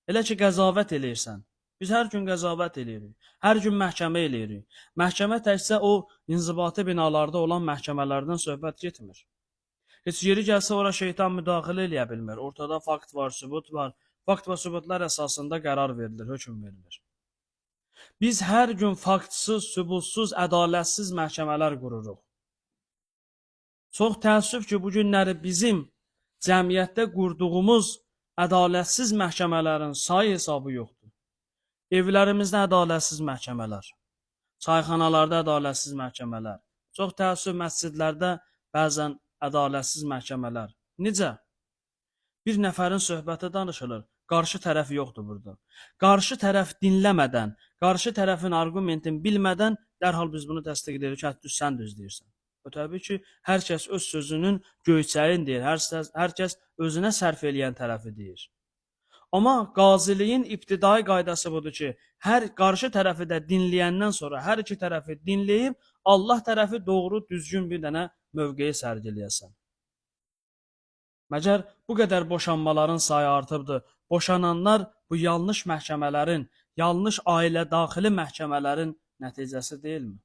Elə ki qəzavət eləyirsən. Biz hər gün qəzavət eləyirik. Hər gün məhkəmə eləyirik. Məhkəmə təkcə o inzibati binalarda olan məhkəmələrdən söhbət getmir. Heç yeri gəlsə ora şeytan müdaxilə eləyə bilmir. Ortada fakt var, sübut var. Fakt və sübutlar əsasında qərar verilir, hökm verilir. Biz hər gün faktsız, sübutsuz, ədalətsiz məhkəmələr qururuq. Çox təəssüf ki, bu günləri bizim cəmiyyətdə qurduğumuz ədalətsiz məhkəmələrin sayı hesabı yoxdur. Evlərimizdə ədalətsiz məhkəmələr, çayxanalarda ədalətsiz məhkəmələr, çox təəssüf məscidlərdə bəzən ədalətsiz məhkəmələr. Necə? Bir nəfərin söhbəti danışılır, qarşı tərəf yoxdur burada. Qarşı tərəf dinləmədən, qarşı tərəfin argumentin bilmədən dərhal biz bunu təsdiq edirik ki, sən düz deyirsən. O təbii ki, hər kəs öz sözünün göyçəyin deyir, hər kəs özünə sərf eləyən tərəfi deyir. Amma qaziliyin ibtidai qaydası budur ki, hər qarşı tərəfi də dinləyəndən sonra hər iki tərəfi dinləyib, Allah tərəfi doğru, düzgün bir dənə mövqeyi sərgiləyəsən. Məgər bu qədər boşanmaların sayı artıbdır. Boşananlar bu yanlış məhkəmələrin, yanlış ailə daxili məhkəmələrin nəticəsi deyilmi?